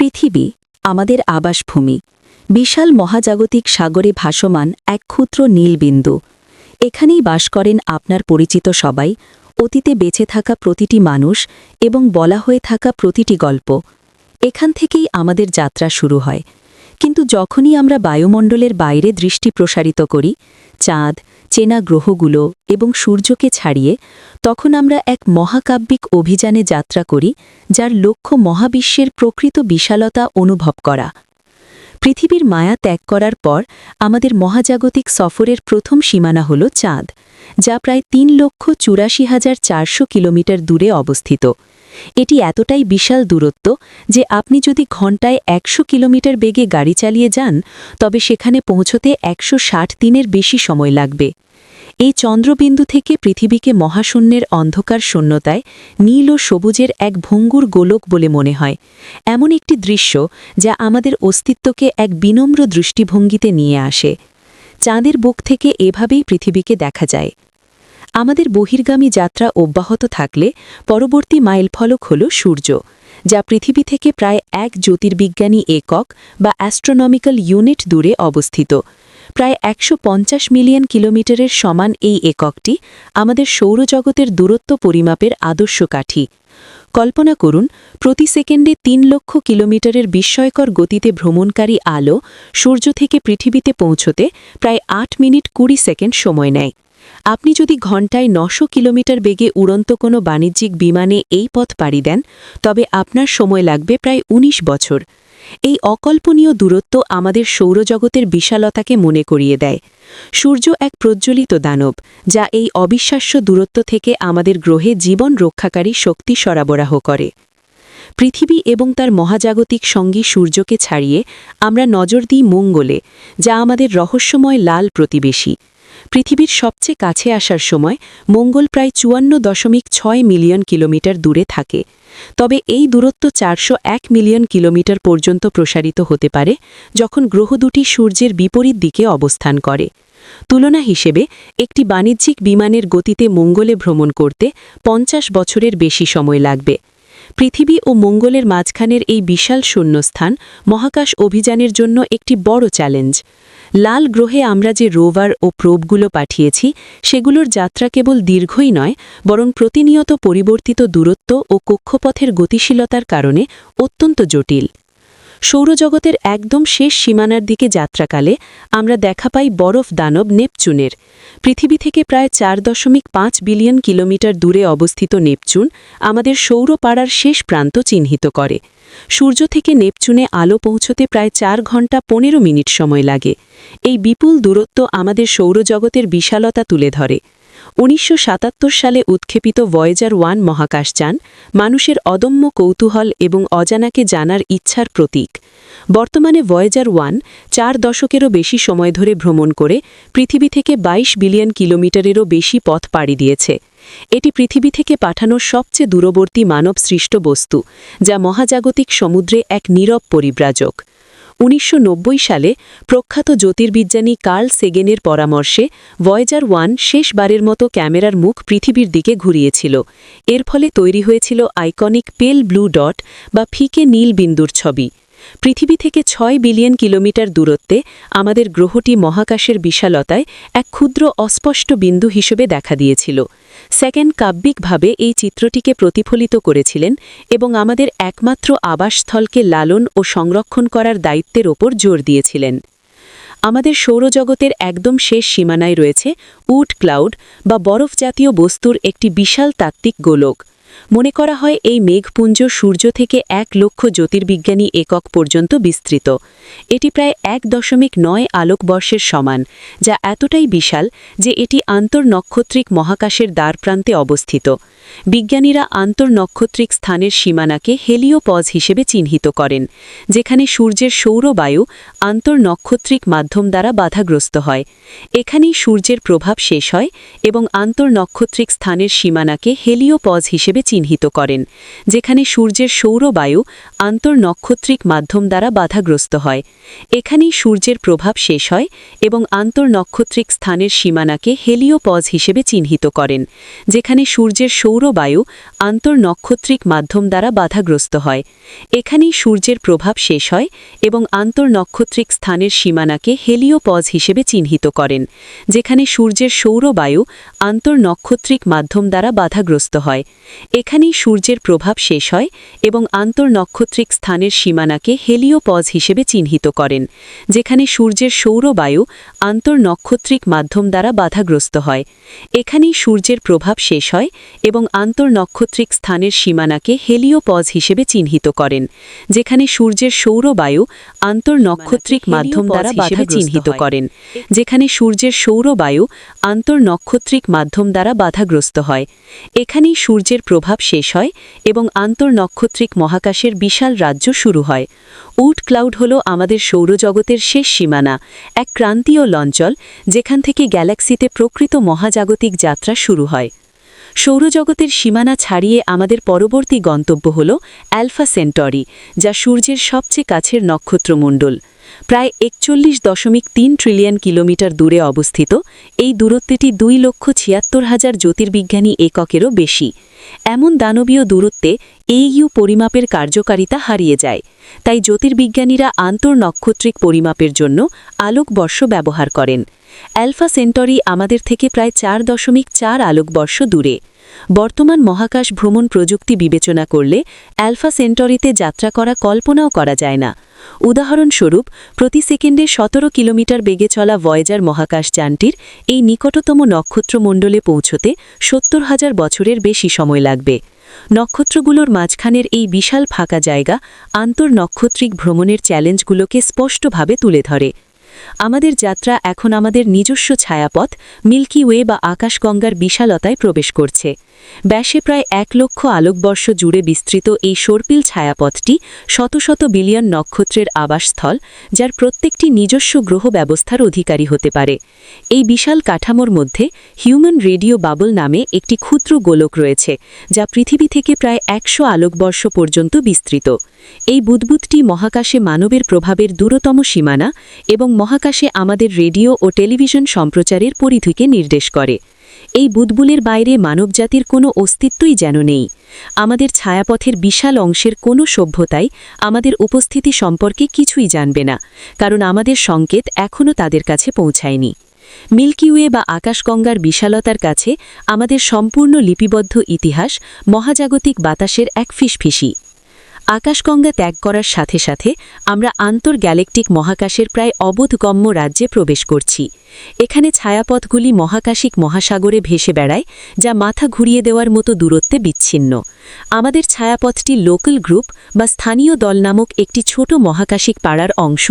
পৃথিবী আমাদের আবাসভূমি, বিশাল মহাজাগতিক সাগরে ভাসমান এক ক্ষুদ্র নীলবিন্দু। এখানেই বাস করেন আপনার পরিচিত সবাই, অতীতে বেঁচে থাকা প্রতিটি মানুষ এবং বলা হয়ে থাকা প্রতিটি গল্প। এখান থেকেই আমাদের যাত্রা শুরু হয়। কিন্তু যখনই আমরা বায়ুমণ্ডলের বাইরে দৃষ্টি প্রসারিত করি, চাঁদ, চেনা গ্রহগুলো এবং সূর্যকে ছাড়িয়ে, তখন আমরা এক মহাকাব্যিক অভিযানে যাত্রা করি, যার লক্ষ্য মহাবিশ্বের প্রকৃত বিশালতা অনুভব করা। পৃথিবীর মায়া ত্যাগ করার পর আমাদের মহাজাগতিক সফরের প্রথম সীমানা হল চাঁদ, যা প্রায় 3,84,400 কিলোমিটার দূরে অবস্থিত। এটি এতটাই বিশাল দূরত্ব যে আপনি যদি ঘণ্টায় 100 কিলোমিটার বেগে গাড়ি চালিয়ে যান, তবে সেখানে পৌঁছতে 160 দিনের বেশি সময় লাগবে। এই চন্দ্রবিন্দু থেকে পৃথিবীকে মহাশূন্যের অন্ধকার শূন্যতায় নীল ও সবুজের এক ভঙ্গুর গোলক বলে মনে হয়, এমন একটি দৃশ্য যা আমাদের অস্তিত্বকে এক বিনম্র দৃষ্টিভঙ্গিতে নিয়ে আসে। চাঁদের বুক থেকে এভাবেই পৃথিবীকে দেখা যায়। আমাদের বহির্গামী যাত্রা অব্যাহত থাকলে পরবর্তী মাইলফলক হল সূর্য, যা পৃথিবী থেকে প্রায় 1 জ্যোতির্বিজ্ঞানী একক বা অ্যাস্ট্রোনমিক্যাল ইউনিট দূরে অবস্থিত। প্রায় 150 মিলিয়ন কিলোমিটারের সমান এই এককটি আমাদের সৌরজগতের দূরত্ব পরিমাপের আদর্শ কাঠি। কল্পনা করুন, প্রতি সেকেন্ডে 3 লক্ষ কিলোমিটারের বিস্ময়কর গতিতে ভ্রমণকারী আলো সূর্য থেকে পৃথিবীতে পৌঁছতে প্রায় 8 মিনিট 20 সেকেন্ড সময় নেয়। আপনি যদি ঘণ্টায় 900 কিলোমিটার বেগে উড়ন্ত কোনো বাণিজ্যিক বিমানে এই পথ পাড়ি দেন, তবে আপনার সময় লাগবে প্রায় 19 বছর। এই অকল্পনীয় দূরত্ব আমাদের সৌরজগতের বিশালতাকে মনে করিয়ে দেয়। সূর্য এক প্রজ্বলিত দানব, যা এই অবিশ্বাস্য দূরত্ব থেকে আমাদের গ্রহে জীবন রক্ষাকারী শক্তি সরবরাহ করে। পৃথিবী এবং তার মহাজাগতিক সঙ্গী সূর্যকে ছাড়িয়ে আমরা নজর দিই মঙ্গলে, যা আমাদের রহস্যময় লাল প্রতিবেশী। পৃথিবীর সবচেয়ে কাছে আসার সময় মঙ্গল প্রায় 54.6 মিলিয়ন কিলোমিটার দূরে থাকে। তবে এই দূরত্ব 401 মিলিয়ন কিলোমিটার পর্যন্ত প্রসারিত হতে পারে যখন গ্রহ দুটি সূর্যের বিপরীত দিকে অবস্থান করে। তুলনা হিসেবে একটি বাণিজ্যিক বিমানের গতিতে মঙ্গলে ভ্রমণ করতে 50 বছরের বেশি সময় লাগবে। পৃথিবী ও মঙ্গলের মাঝখানের এই বিশাল শূন্যস্থান মহাকাশ অভিযানের জন্য একটি বড় চ্যালেঞ্জ। লাল গ্রহে আমরা যে রোভার ও প্রোবগুলো পাঠিয়েছি, সেগুলোর যাত্রা কেবল দীর্ঘই নয়, বরং প্রতিনিয়ত পরিবর্তিত দূরত্ব ও কক্ষপথের গতিশীলতার কারণে অত্যন্ত জটিল। সৌরজগতের একদম শেষ সীমানার দিকে যাত্রাকালে আমরা দেখা পাই বরফ দানব নেপচুনের। পৃথিবী থেকে প্রায় 4.5 বিলিয়ন কিলোমিটার দূরে অবস্থিত নেপচুন আমাদের সৌরপাড়ার শেষ প্রান্ত চিহ্নিত করে। সূর্য থেকে নেপচুনে আলো পৌঁছতে প্রায় 4 ঘণ্টা 15 মিনিট সময় লাগে। এই বিপুল দূরত্ব আমাদের সৌরজগতের বিশালতা তুলে ধরে। 1977 সালে উৎক্ষেপিত ভয়েজার 1 মহাকাশযান মানুষের অদম্য কৌতূহল এবং অজানাকে জানার ইচ্ছার প্রতীক। বর্তমানে ভয়েজার 1 4 দশকেরও বেশি সময় ধরে ভ্রমণ করে পৃথিবী থেকে 22 বিলিয়ন কিলোমিটারেরও বেশি পথ পাড়ি দিয়েছে। এটি পৃথিবী থেকে পাঠানো সবচেয়ে দূরবর্তী মানবসৃষ্ট বস্তু, যা মহাজাগতিক সমুদ্রে এক নীরব পরিব্রাজক। 1990 সালে প্রখ্যাত জ্যোতির্বিজ্ঞানী কার্ল সেগেনের পরামর্শে ভয়েজার 1 শেষবারের মতো ক্যামেরার মুখ পৃথিবীর দিকে ঘুরিয়েছিল। এর ফলে তৈরি হয়েছিল আইকনিক পেল ব্লু ডট বা ফিকে নীল বিন্দুর ছবি। পৃথিবী থেকে 6 বিলিয়ন কিলোমিটার দূরত্বে আমাদের গ্রহটি মহাকাশের বিশালতায় এক ক্ষুদ্র অস্পষ্ট বিন্দু হিসেবে দেখা দিয়েছিল। সেকেন্ড কাব্যিকভাবে এই চিত্রটিকে প্রতিফলিত করেছিলেন এবং আমাদের একমাত্র আবাসস্থলকে লালন ও সংরক্ষণ করার দায়িত্বের ওপর জোর দিয়েছিলেন। আমাদের সৌরজগতের একদম শেষ সীমানায় রয়েছে উড ক্লাউড বা বরফ জাতীয় বস্তুর একটি বিশাল তাত্ত্বিক গোলক। মনে করা হয় এই মেঘপুঞ্জ সূর্য থেকে 1 লক্ষ জ্যোতির্বিজ্ঞানী একক পর্যন্ত বিস্তৃত। এটি প্রায় 1.9 আলোকবর্ষের সমান, যা এতটাই বিশাল যে এটি আন্তর্নক্ষত্রিক মহাকাশের দ্বারপ্রান্তে অবস্থিত। বিজ্ঞানীরা আন্তর্নক্ষত্রিক স্থানের সীমানাকে হেলিওপজ হিসেবে চিহ্নিত করেন, যেখানে সূর্যের সৌরবায়ু আন্তর্নক্ষত্রিক মাধ্যম দ্বারা বাধাগ্রস্ত হয়। এখানেই সূর্যের প্রভাব শেষ হয় এবং আন্তর্নক্ষত্রিক স্থানের সীমানাকে হেলিওপজ হিসেবে চিহ্নিত করেন, যেখানে সূর্যের সৌরবায়ু আন্তর্নক্ষত্রিক মাধ্যম দ্বারা বাধাগ্রস্ত হয়। এখানেই সূর্যের প্রভাব শেষ হয় এবং আন্তর্নক্ষত্রিক স্থানের সীমানাকে হেলিওপজ হিসেবে চিহ্নিত করেন, যেখানে সূর্যের সৌরবায়ু আন্তর্নক্ষত্রিক মাধ্যম দ্বারা বাধাগ্রস্ত হয়। এখানেই সূর্যের প্রভাব শেষ হয় এবং আন্তর্নক্ষত্রিক স্থানের সীমানাকে হেলিওপজ হিসেবে চিহ্নিত করেন, যেখানে সূর্যের সৌরবায়ু আন্তর্নক্ষত্রিক মাধ্যম দ্বারা বাধাগ্রস্ত হয়। এখানেই সূর্যের প্রভাব শেষ হয় এবং আন্তর্নক্ষত্রিক স্থানের সীমানাকে হেলিওপজ হিসেবে চিহ্নিত করেন, যেখানে সূর্যের সৌরবায়ু আন্তর্নক্ষত্রিক মাধ্যম দ্বারা বাধাগ্রস্ত হয়। এখানেই সূর্যের প্রভাব শেষ হয় এবং আন্তর্নক্ষত্রিক স্থানের সীমানাকে হেলিওপজ হিসেবে চিহ্নিত করেন, যেখানে সূর্যের সৌরবায়ু আন্তর্নক্ষত্রিক মাধ্যম দ্বারা বাধা চিহ্নিত করেন, যেখানে সূর্যের সৌরবায়ু আন্তর্নক্ষত্রিক মাধ্যম দ্বারা বাধাগ্রস্ত হয়। এখানেই সূর্যের প্রভাব শেষ হয় এবং আন্তর্নক্ষত্রিক মহাকাশের বিশাল রাজ্য শুরু হয়। উড ক্লাউড হল আমাদের সৌরজগতের শেষ সীমানা, এক ক্রান্তীয় অঞ্চল যেখান থেকে গ্যালাক্সিতে প্রকৃত মহাজাগতিক যাত্রা শুরু হয়। সৌরজগতের সীমানা ছাড়িয়ে আমাদের পরবর্তী গন্তব্য হল অ্যালফা সেন্টরি, যা সূর্যের সবচেয়ে কাছের নক্ষত্রমণ্ডল। প্রায় ৪১.৩ ট্রিলিয়ন কিলোমিটার দূরে অবস্থিত এই দূরত্বটি ২,৭৬,০০০ জ্যোতির্বিজ্ঞানী এককেরও বেশি। এমন দানবীয় দূরত্বে এইইউ পরিমাপের কার্যকারিতা হারিয়ে যায়। তাই জ্যোতির্বিজ্ঞানীরা আন্তর্নক্ষত্রিক পরিমাপের জন্য আলোকবর্ষ ব্যবহার করেন। অ্যালফা সেন্টরি আমাদের থেকে প্রায় ৪.৪ আলোকবর্ষ দূরে। বর্তমান মহাকাশ ভ্রমণ প্রযুক্তি বিবেচনা করলে অ্যালফা সেন্টরিতে যাত্রা করা কল্পনাও করা যায় না। উদাহরণস্বরূপ, প্রতি সেকেন্ডে ১৭ কিলোমিটার বেগে চলা ভয়েজার মহাকাশযানটির এই নিকটতম নক্ষত্রমণ্ডলে পৌঁছতে ৭০,০০০ বছরের বেশি সময় লাগবে। নক্ষত্রগুলোর মাঝখানের এই বিশাল ফাঁকা জায়গা আন্তর্নক্ষত্রিক ভ্রমণের চ্যালেঞ্জগুলোকে স্পষ্টভাবে তুলে ধরে। আমাদের যাত্রা এখন আমাদের নিজস্ব ছায়াপথ মিল্কি ওয়ে বা আকাশগঙ্গার বিশালতায় প্রবেশ করছে। ব্যাসে প্রায় ১,০০,০০০ আলোকবর্ষ জুড়ে বিস্তৃত এই সর্পিল ছায়াপথটি শত শত বিলিয়ন নক্ষত্রের আবাসস্থল, যার প্রত্যেকটি নিজস্ব গ্রহ ব্যবস্থার অধিকারী হতে পারে। এই বিশাল কাঠামোর মধ্যে হিউম্যান রেডিও বাবল নামে একটি ক্ষুদ্র গোলক রয়েছে, যা পৃথিবী থেকে প্রায় ১০০ আলোকবর্ষ পর্যন্ত বিস্তৃত। এই বুদবুদটি মহাকাশে মানবের প্রভাবের দূরতম সীমানা এবং মহাকাশে আমাদের রেডিও ও টেলিভিশন সম্প্রচারের পরিধিকে নির্দেশ করে। এই বুদবুলের বাইরে মানবজাতির কোনো অস্তিত্বই যেন নেই। আমাদের ছায়াপথের বিশাল অংশের কোনো সভ্যতাই আমাদের উপস্থিতি সম্পর্কে কিছুই জানবে না, কারণ আমাদের সংকেত এখনও তাদের কাছে পৌঁছায়নি। মিল্কি ওয়ে বা আকাশগঙ্গার বিশালতার কাছে আমাদের সম্পূর্ণ লিপিবদ্ধ ইতিহাস মহাজাগতিক বাতাসের এক ফিসফিসি। আকাশগঙ্গা ত্যাগ করার সাথে সাথে আমরা আন্তর্গ্যালেকটিক মহাকাশের প্রায় অবোধগম্য রাজ্যে প্রবেশ করছি। এখানে ছায়াপথগুলি মহাকাশিক মহাসাগরে ভেসে বেড়ায়, যা মাথা ঘুরিয়ে দেওয়ার মতো দূরত্বে বিচ্ছিন্ন। আমাদের ছায়াপথটি লোকাল গ্রুপ বা স্থানীয় দল নামক একটি ছোট মহাকাশিক পাড়ার অংশ,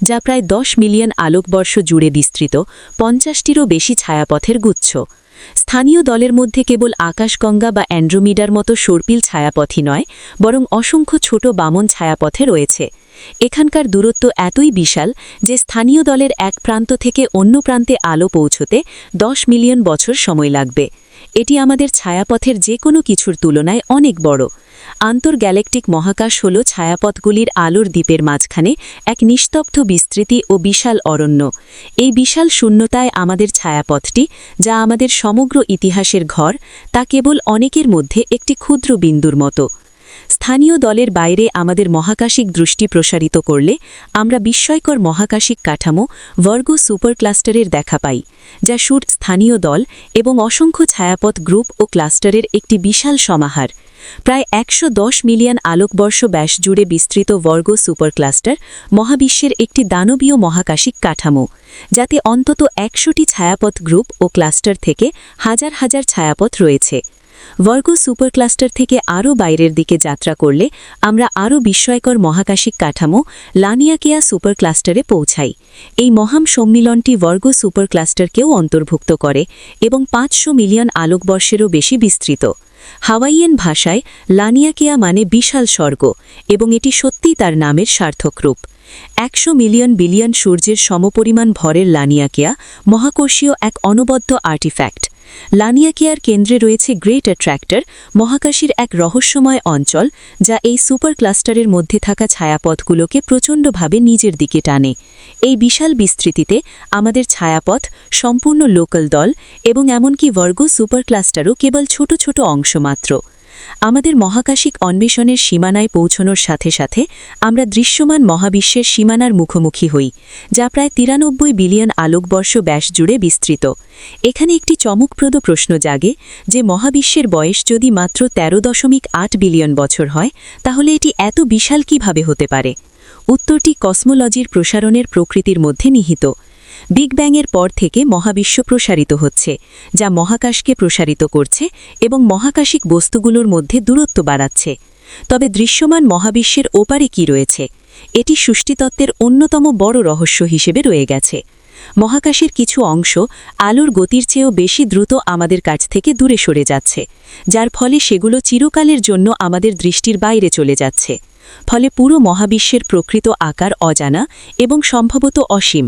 যা প্রায় ১০ মিলিয়ন আলোকবর্ষ জুড়ে বিস্তৃত ৫০টিরও বেশি ছায়াপথের গুচ্ছ। স্থানীয় দলের মধ্যে কেবল আকাশগঙ্গা বা অ্যান্ড্রোমিডার মতো সর্পিল ছায়াপথই নয়, বরং অসংখ্য ছোট বামন ছায়াপথে রয়েছে। এখানকার দূরত্ব এতই বিশাল যে স্থানীয় দলের এক প্রান্ত থেকে অন্য প্রান্তে আলো পৌঁছতে ১০ মিলিয়ন বছর সময় লাগবে। এটি আমাদের ছায়াপথের যে কোনো কিছুর তুলনায় অনেক বড়। আন্তর্গ্যালেকটিক মহাকাশ হল ছায়াপথগুলির আলোর দ্বীপের মাঝখানে এক নিস্তব্ধ বিস্তৃতি ও বিশাল অরণ্য। এই বিশাল শূন্যতায় আমাদের ছায়াপথটি, যা আমাদের সমগ্র ইতিহাসের ঘর, তা কেবল অনেকের মধ্যে একটি ক্ষুদ্র বিন্দুর মতো। স্থানীয় দলের বাইরে আমাদের মহাকাশিক দৃষ্টি প্রসারিত করলে আমরা বিস্ময়কর মহাকাশিক কাঠামো ভার্গো সুপার ক্লাস্টারের দেখা পাই, যা স্থানীয় দল এবং অসংখ্য ছায়াপথ গ্রুপ ও ক্লাস্টারের একটি বিশাল সমাহার। প্রায় ১১০ মিলিয়ন আলোকবর্ষ ব্যাস জুড়ে বিস্তৃত ভার্গো সুপার ক্লাস্টার মহাবিশ্বের একটি দানবীয় মহাকাশিক কাঠামো, যাতে অন্তত ১০০টি ছায়াপথ গ্রুপ ও ক্লাস্টার থেকে হাজার হাজার ছায়াপথ রয়েছে। ভার্গো সুপার ক্লাস্টার থেকে আরও বাইরের দিকে যাত্রা করলে আমরা আরও বিস্ময়কর মহাকাশিক কাঠামো লানিয়াকেয়া সুপার ক্লাস্টারে পৌঁছাই। এই মহাম সম্মিলনটি ভার্গো সুপার ক্লাস্টারকেও অন্তর্ভুক্ত করে এবং ৫০০ মিলিয়ন আলোকবর্ষেরও বেশি বিস্তৃত। হাওয়াইয়ান ভাষায় লানিয়াকেয়া মানে বিশাল স্বর্গ, এবং এটি সত্যিই তার নামের সার্থক রূপ। ১০০ মিলিয়ন বিলিয়ন সূর্যের সমপরিমাণ ভরের লানিয়াকেয়া মহাকর্ষীয় এক অনবদ্য আর্টিফ্যাক্ট, লানিয়াকিয়ার কেন্দ্রে রয়েছে গ্রেট অ্যাট্রাক্টর, মহাকাশের এক রহস্যময় অঞ্চল যা এই সুপার ক্লাস্টারের মধ্যে থাকা ছায়াপথগুলোকে প্রচণ্ডভাবে নিজের দিকে টানে। এই বিশাল বিস্তৃতিতে আমাদের ছায়াপথ, সম্পূর্ণ লোকাল দল এবং এমনকি ভর্গো সুপার ক্লাস্টারও কেবল ছোট ছোট অংশ মাত্র। আমাদের মহাকাশিক অন্বেষণের সীমানায় পৌঁছনোর সাথে সাথে আমরা দৃশ্যমান মহাবিশ্বের সীমানার মুখোমুখি হই, যা প্রায় 93 বিলিয়ন আলোকবর্ষ ব্যাস জুড়ে বিস্তৃত। এখানে একটি চমকপ্রদ প্রশ্ন জাগে যে মহাবিশ্বের বয়স যদি মাত্র 13.8 বিলিয়ন বছর হয়, তাহলে এটি এত বিশাল কিভাবে হতে পারে? উত্তরটি কসমোলজির প্রসারণের প্রকৃতির মধ্যে নিহিত। বিগ ব্যাংয়ের পর থেকে মহাবিশ্ব প্রসারিত হচ্ছে, যা মহাকাশকে প্রসারিত করছে এবং মহাকাশিক বস্তুগুলোর মধ্যে দূরত্ব বাড়াচ্ছে। তবে দৃশ্যমান মহাবিশ্বের ওপারে কি রয়েছে? এটি সৃষ্টিতত্ত্বের অন্যতম বড় রহস্য হিসেবে রয়ে গেছে। মহাকাশের কিছু অংশ আলোর গতির চেয়েও বেশি দ্রুত আমাদের কাছ থেকে দূরে সরে যাচ্ছে, যার ফলে সেগুলো চিরকালের জন্য আমাদের দৃষ্টির বাইরে চলে যাচ্ছে। ফলে পুরো মহাবিশ্বের প্রকৃত আকার অজানা এবং সম্ভবত অসীম।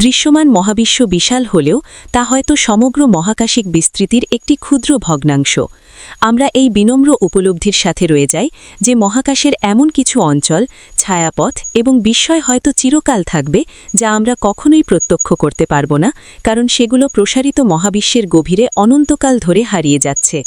দৃশ্যমান মহাবিশ্ব বিশাল হলেও তা হয়তো সমগ্র মহাকাশিক বিস্তৃতির একটি ক্ষুদ্র ভগ্নাংশ। আমরা এই বিনম্র উপলব্ধির সাথে রয়ে যাই যে মহাকাশের এমন কিছু অঞ্চল, ছায়াপথ এবং বিস্ময় হয়তো চিরকাল থাকবে, যা আমরা কখনোই প্রত্যক্ষ করতে পারব না, কারণ সেগুলো প্রসারিত মহাবিশ্বের গভীরে অনন্তকাল ধরে হারিয়ে যাচ্ছে।